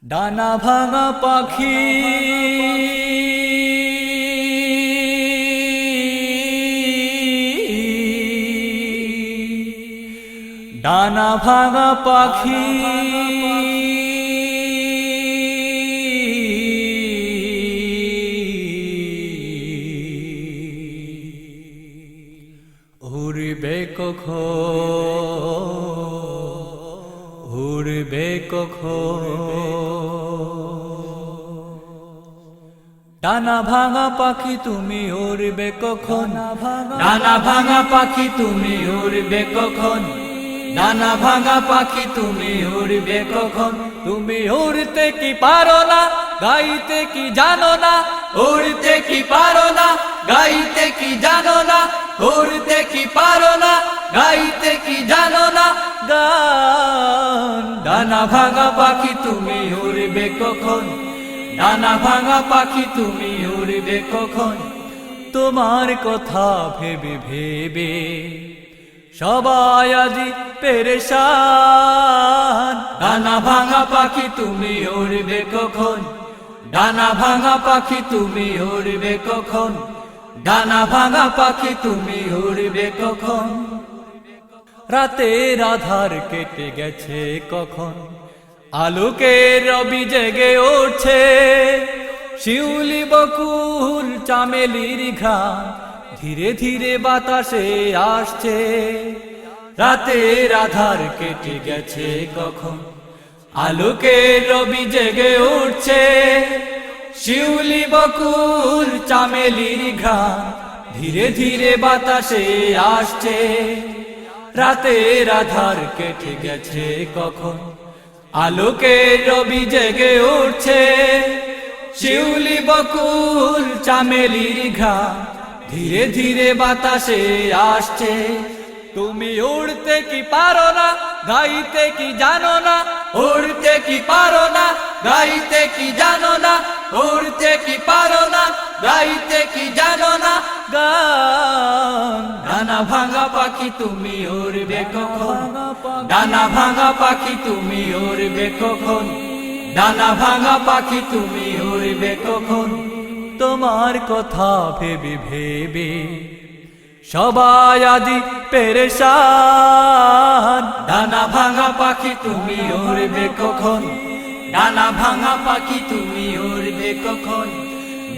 ডানা ভাঙা পাখি ডানা ভাঙা পাখি উড়বে কখন ডানা ভাঙা পাখি তুমি উড়বে কখন ডানা ভাঙা পাখি তুমি উড়বে কখন ডানা ভাঙা পাখি তুমি উড়বে কখন তুমি উড়তে কি পারো না গাইতে কি জানো না উড়তে কি পারো না গাইতে কি জানো না উড়তে কি পারো না গাইতে কি জানো না গান ডানা ভাঙা পাখি তুমি উড়বে কখন ডানা ভাঙা পাখি তুমি উড়বে কখন তোমার কথা ভেবে ভেবে সবাই আজি পেরেশান ডানা ভাঙা পাখি তুমি উড়বে কখন ডানা ভাঙা পাখি তুমি উড়বে কখন ডানা ভাঙা পাখি তুমি উড়বে কখন রাতের আধার কেটে গেছে কখন আলোকে রবি জেগে উঠছে শিউলি বকুল চামেলির ঘ্রাণ ধীরে ধীরে বাতাসে আসছে রাতের আধার কেটে গেছে কখন আলোকে রবি জেগে উঠছে শিউলি বকুল চামেলির ঘ্রাণ ধীরে ধীরে বাতাসে আসছে রাতের আধার কেটে গেছে কখন আলোকে রবি জেগে উঠছে শিউলি বকুল চামেলির ঘ্রাণ ধীরে ধীরে বাতাসে আসছে তুমি উড়তে কি পারো না গাইতে কি জানো না উড়তে কি পারো না গাইতে কি জানো না উড়তে কি পারো না গাইতে কি জানো না গান ডানা ভাঙা পাখি তুমি উড়বে কখন ডানা ভাঙা পাখি তুমি উড়বে কখন ডানা ভাঙা পাখি তুমি উড়বে কখন তোমার কথা ভেবে ভেবে সবাই আজি পেরেশান ডানা ভাঙা পাখি তুমি উড়বে কখন ডানা ভাঙা পাখি তুমি উড়বে কখন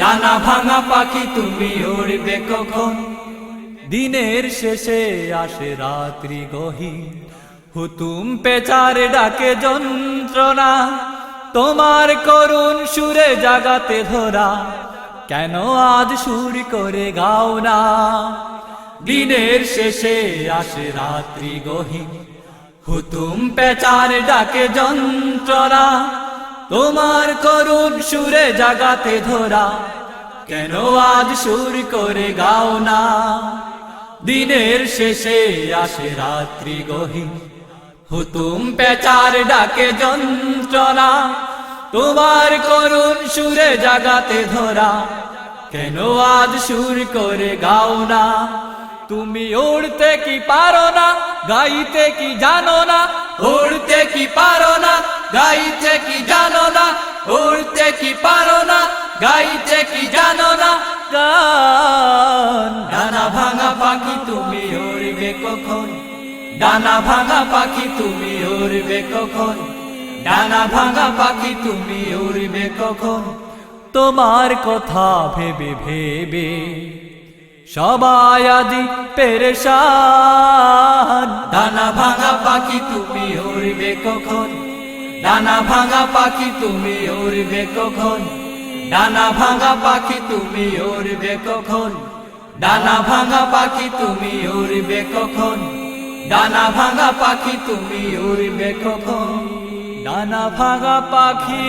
ডানা ভাঙা পাখি তুমি উড়বে কখন দিনের শেষে আসে রাত্রি গহীন হুতুম পেচার ডাকে যন্ত্রণা তোমার করুণ সুরে জাগাতে ধরা কেন আজ সুর করে গাও না দিনের শেষে আসে রাত্রি গহীন হুতুম পেচার ডাকে যন্ত্রণা তোমার করুণ সুরে জাগাতে ধরা কেন আজ সুর করে গাও না দিনের শেষে আসে রাত্রি গহীন হুতুম পেচার ডাকে যন্ত্রণা তোমার করুণ সুরে জাগাতে ধরা কেন আজ সুর করে গাও না তুমি উড়তে কি পারো না গাইতে কি জানো না উড়তে কি পারো না গাইতে কি জানো না উড়তে কি পারো না গাইতে কি জানো না গান ডানা ভাঙা পাখি তুমি উড়বে কখন ডানা ভাঙা পাখি তুমি উড়বে কখন ডানা ভাঙা পাখি তুমি উড়বে কখন তোমার কথা ভেবে ভেবে সবাই আজি পেরেশান ডানা ভাঙা পাখি তুমি উড়বে কখন ডানা ভাঙা পাখি তুমি উড়বে কখন ডানা ভাঙা পাখি তুমি উড়বে কখন ডানা ভাঙা পাখি তুমি উড়বে কখন ডানা ভাঙা পাখি তুমি উড়বে কখন ডানা ভাঙা পাখি